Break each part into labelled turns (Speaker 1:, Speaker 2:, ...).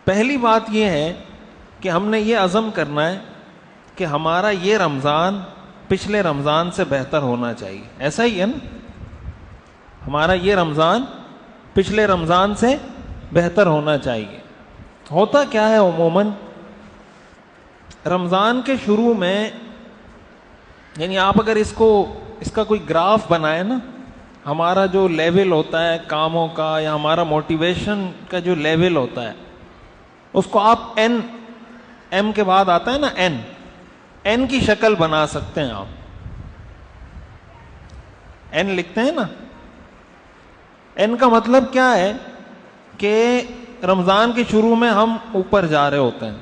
Speaker 1: پہلی بات یہ ہے کہ ہم نے یہ عزم کرنا ہے کہ ہمارا یہ رمضان پچھلے رمضان سے بہتر ہونا چاہیے. ایسا ہی ہے نا؟ ہمارا یہ رمضان پچھلے رمضان سے بہتر ہونا چاہیے. ہوتا کیا ہے عموماً رمضان کے شروع میں، یعنی آپ اگر اس کا کوئی گراف بنائے نا، ہمارا جو لیول ہوتا ہے کاموں کا یا ہمارا موٹیویشن کا جو لیول ہوتا ہے، اس کو آپ ایم کے بعد آتا ہے نا این کی شکل بنا سکتے ہیں. آپ این لکھتے ہیں نا، این کا مطلب کیا ہے کہ رمضان کے شروع میں ہم اوپر جا رہے ہوتے ہیں.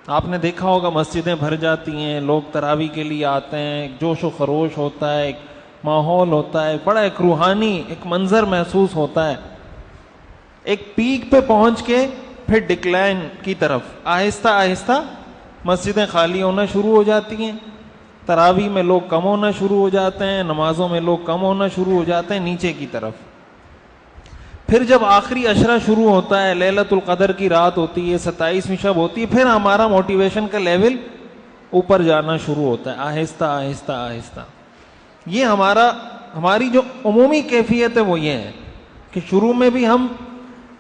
Speaker 1: آپ نے دیکھا ہوگا مسجدیں بھر جاتی ہیں، لوگ تراویح کے لیے آتے ہیں، ایک جوش و خروش ہوتا ہے، ایک ماحول ہوتا ہے، بڑا ایک روحانی ایک منظر محسوس ہوتا ہے. ایک پیک پہ پہنچ کے پھر ڈکلائن کی طرف آہستہ آہستہ مسجدیں خالی ہونا شروع ہو جاتی ہیں، تراویح میں لوگ کم ہونا شروع ہو جاتے ہیں، نمازوں میں لوگ کم ہونا شروع ہو جاتے ہیں نیچے کی طرف. پھر جب آخری عشرہ شروع ہوتا ہے، لیلۃ القدر کی رات ہوتی ہے، 27ویں شب ہوتی ہے، پھر ہمارا موٹیویشن کا لیول اوپر جانا شروع ہوتا ہے آہستہ آہستہ آہستہ. یہ ہماری جو عمومی کیفیت ہے وہ یہ ہے کہ شروع میں بھی ہم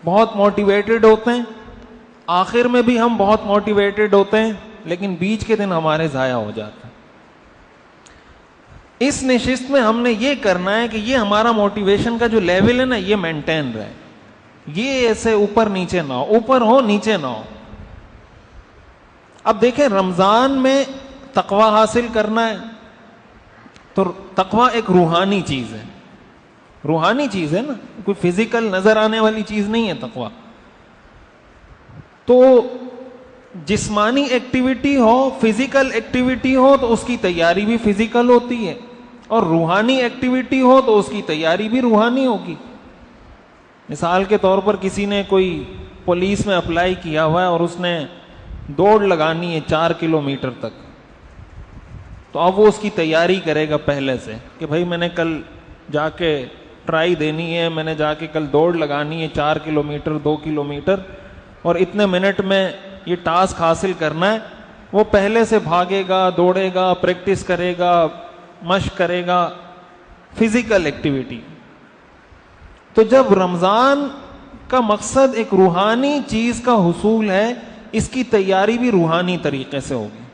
Speaker 1: بہت موٹیویٹڈ ہوتے ہیں، آخر میں بھی ہم بہت موٹیویٹڈ ہوتے ہیں، لیکن بیچ کے دن ہمارے ضائع ہو جاتے ہیں. اس نشست میں ہم نے یہ کرنا ہے کہ یہ ہمارا موٹیویشن کا جو لیول ہے نا، یہ مینٹین رہے، یہ ایسے اوپر نیچے نہ ہو، اوپر ہو نیچے نہ ہو. اب دیکھیں رمضان میں تقوی حاصل کرنا ہے تو تقوی ایک روحانی چیز ہے، روحانی چیز ہے نا، کوئی فزیکل نظر آنے والی چیز نہیں ہے تقوی. تو جسمانی ایکٹیویٹی ہو، فزیکل ایکٹیویٹی ہو تو اس کی تیاری بھی فزیکل ہوتی ہے، اور روحانی ایکٹیویٹی ہو تو اس کی تیاری بھی روحانی ہوگی. مثال کے طور پر کسی نے کوئی پولیس میں اپلائی کیا ہوا ہے اور اس نے دوڑ لگانی ہے 4 کلومیٹر تک، تو اب وہ اس کی تیاری کرے گا پہلے سے کہ بھائی میں نے کل جا کے ٹرائی دینی ہے، میں نے جا کے کل دوڑ لگانی ہے 4 کلومیٹر 2 کلومیٹر اور اتنے منٹ میں یہ ٹاسک حاصل کرنا ہے. وہ پہلے سے بھاگے گا، دوڑے گا، پریکٹس کرے گا، مشق کرے گا، فزیکل ایکٹیویٹی. تو جب رمضان کا مقصد ایک روحانی چیز کا حصول ہے، اس کی تیاری بھی روحانی طریقے سے ہوگی.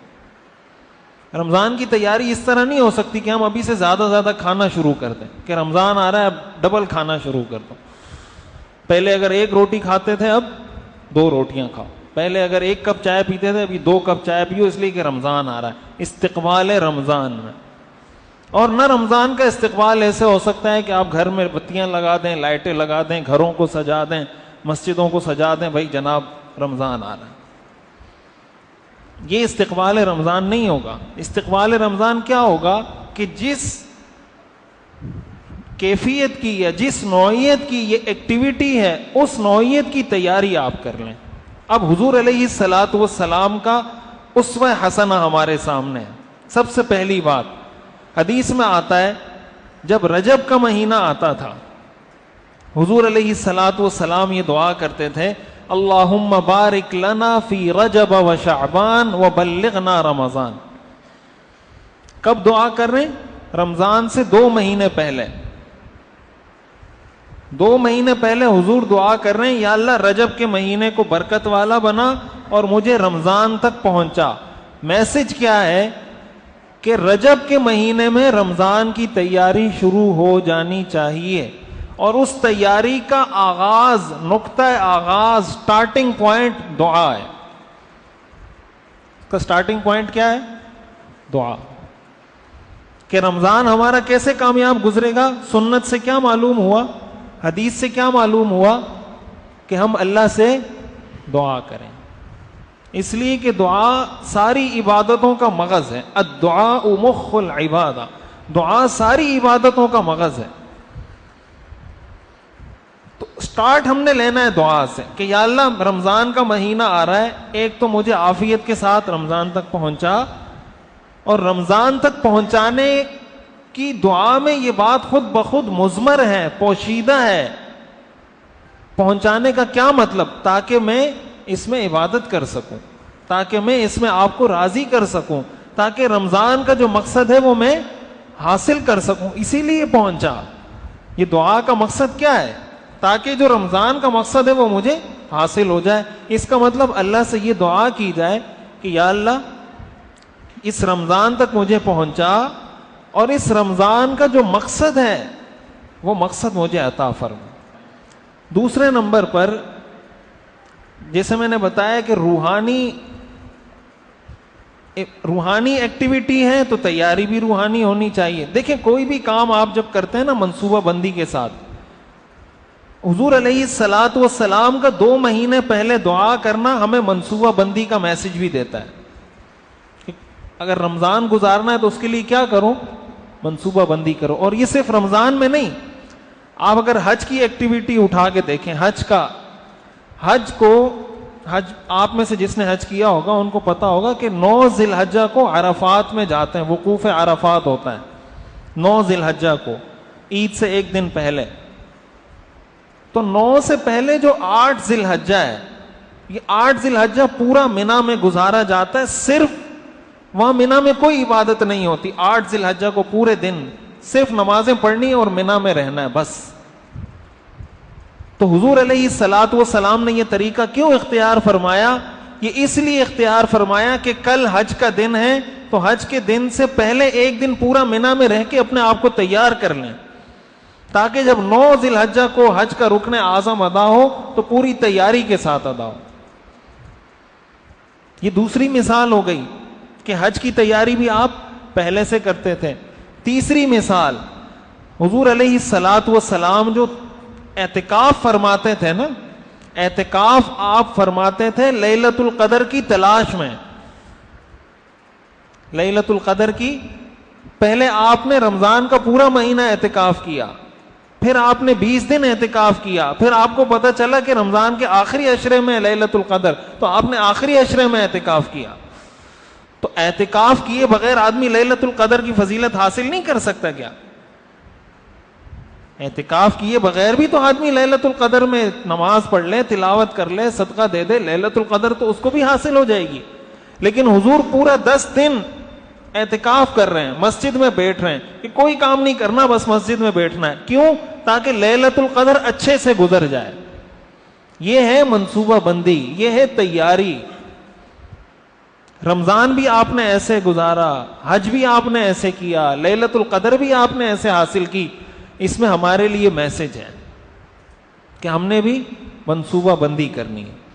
Speaker 1: رمضان کی تیاری اس طرح نہیں ہو سکتی کہ ہم ابھی سے زیادہ کھانا شروع کر دیں کہ رمضان آ رہا ہے اب ڈبل کھانا شروع کر دو. پہلے اگر 1 روٹی کھاتے تھے اب 2 روٹیاں کھاؤ. پہلے اگر 1 کپ چائے پیتے تھے ابھی 2 کپ چائے پیو، اس لیے کہ رمضان آ رہا ہے. استقبال رمضان میں. اور نہ رمضان کا استقبال ایسے ہو سکتا ہے کہ آپ گھر میں بتیاں لگا دیں، لائٹیں لگا دیں، گھروں کو سجا دیں، مسجدوں کو سجا دیں، بھائی جناب رمضان آ رہا ہے. یہ استقبال رمضان نہیں ہوگا. استقبال رمضان کیا ہوگا کہ جس کیفیت کی یا جس نوعیت کی یہ ایکٹیویٹی ہے اس نوعیت کی تیاری آپ کر لیں. اب حضور علیہ الصلاۃ والسلام کا اسوہ حسنہ ہمارے سامنے ہے. سب سے پہلی بات حدیث میں آتا ہے جب رجب کا مہینہ آتا تھا حضور علیہ الصلاۃ والسلام یہ دعا کرتے تھے، اللہم بارک لنا فی رجب و شعبان و بلغنا رمضان. کب دعا کر رہے ہیں؟ رمضان سے 2 مہینے پہلے. 2 مہینے پہلے حضور دعا کر رہے ہیں یا اللہ رجب کے مہینے کو برکت والا بنا اور مجھے رمضان تک پہنچا. میسج کیا ہے کہ رجب کے مہینے میں رمضان کی تیاری شروع ہو جانی چاہیے، اور اس تیاری کا آغاز، نقطہ آغاز، سٹارٹنگ پوائنٹ دعا ہے. اس کا سٹارٹنگ پوائنٹ کیا ہے؟ دعا. کہ رمضان ہمارا کیسے کامیاب گزرے گا؟ سنت سے کیا معلوم ہوا، حدیث سے کیا معلوم ہوا کہ ہم اللہ سے دعا کریں. اس لیے کہ دعا ساری عبادتوں کا مغز ہے. الدعاء مخ العبادہ، دعا ساری عبادتوں کا مغز ہے. تو سٹارٹ ہم نے لینا ہے دعا سے کہ یا اللہ رمضان کا مہینہ آ رہا ہے، ایک تو مجھے عافیت کے ساتھ رمضان تک پہنچا، اور رمضان تک پہنچانے کی دعا میں یہ بات خود بخود مضمر ہے، پوشیدہ ہے پہنچانے کا کیا مطلب؟ تاکہ میں اس میں عبادت کر سکوں، تاکہ میں اس میں آپ کو راضی کر سکوں، تاکہ رمضان کا جو مقصد ہے وہ میں حاصل کر سکوں، اسی لیے پہنچا۔ یہ دعا کا مقصد کیا ہے؟ تاکہ جو رمضان کا مقصد ہے وہ مجھے حاصل ہو جائے۔ اس کا مطلب اللہ سے یہ دعا کی جائے کہ یا اللہ اس رمضان تک مجھے پہنچا، اور اس رمضان کا جو مقصد ہے وہ مقصد مجھے عطا فرما۔ دوسرے نمبر پر جیسے میں نے بتایا کہ روحانی ایکٹیویٹی ہے تو تیاری بھی روحانی ہونی چاہیے۔ دیکھیں کوئی بھی کام آپ جب کرتے ہیں نا منصوبہ بندی کے ساتھ، حضور علیہ الصلاۃ والسلام کا 2 مہینے پہلے دعا کرنا ہمیں منصوبہ بندی کا میسج بھی دیتا ہے کہ اگر رمضان گزارنا ہے تو اس کے لیے کیا کرو؟ منصوبہ بندی کرو۔ اور یہ صرف رمضان میں نہیں، آپ اگر حج کی ایکٹیویٹی اٹھا کے دیکھیں، حج آپ میں سے جس نے حج کیا ہوگا ان کو پتا ہوگا کہ 9 ذی الحجہ کو عرفات میں جاتے ہیں، وقوف عرفات ہوتا ہے 9 ذی الحجہ کو، عید سے 1 دن پہلے۔ تو 9 سے پہلے جو 8 ذی الحجہ ہے، یہ 8 ذی الحجہ پورا مینا میں گزارا جاتا ہے، صرف وہاں مینا میں کوئی عبادت نہیں ہوتی۔ 8 ذی الحجہ کو پورے دن صرف نمازیں پڑھنی ہے اور مینا میں رہنا ہے بس۔ تو حضور علیہ الصلاۃ والسلام نے یہ طریقہ کیوں اختیار فرمایا؟ یہ اس لیے اختیار فرمایا کہ کل حج کا دن ہے، تو حج کے دن سے پہلے 1 دن پورا مینا میں رہ کے اپنے آپ کو تیار کر لیں، تاکہ جب 9 ذی الحجہ کو حج کا رکن اعظم ادا ہو تو پوری تیاری کے ساتھ ادا ہو۔ یہ دوسری مثال ہو گئی کہ حج کی تیاری بھی آپ پہلے سے کرتے تھے۔ تیسری مثال، حضور علیہ الصلاۃ والسلام جو اعتکاف فرماتے تھے نا، اعتکاف آپ فرماتے تھے لیلۃ القدر کی تلاش میں۔ لیلۃ القدر کی پہلے آپ نے رمضان کا پورا مہینہ اعتکاف کیا، پھر آپ نے 20 دن اعتکاف کیا، پھر آپ کو پتا چلا کہ رمضان کے آخری عشرے میں لیلۃ القدر، تو آپ نے آخری عشرے میں اعتکاف کیا۔ تو اعتکاف کیے بغیر آدمی لیلۃ القدر کی فضیلت حاصل نہیں کر سکتا کیا؟ اعتکاف کیے بغیر بھی تو آدمی لیلۃ القدر میں نماز پڑھ لے، تلاوت کر لے، صدقہ دے دے، لیلۃ القدر تو اس کو بھی حاصل ہو جائے گی۔ لیکن حضور پورا 10 دن اعتکاف کر رہے ہیں، مسجد میں بیٹھ رہے ہیں کہ کوئی کام نہیں کرنا، بس مسجد میں بیٹھنا ہے۔ کیوں؟ تاکہ لیلۃ القدر اچھے سے گزر جائے۔ یہ ہے منصوبہ بندی، یہ ہے تیاری۔ رمضان بھی آپ نے ایسے گزارا، حج بھی آپ نے ایسے کیا، لیلۃ القدر بھی آپ نے ایسے حاصل کی۔ اس میں ہمارے لیے میسج ہے کہ ہم نے بھی منصوبہ بندی کرنی ہے۔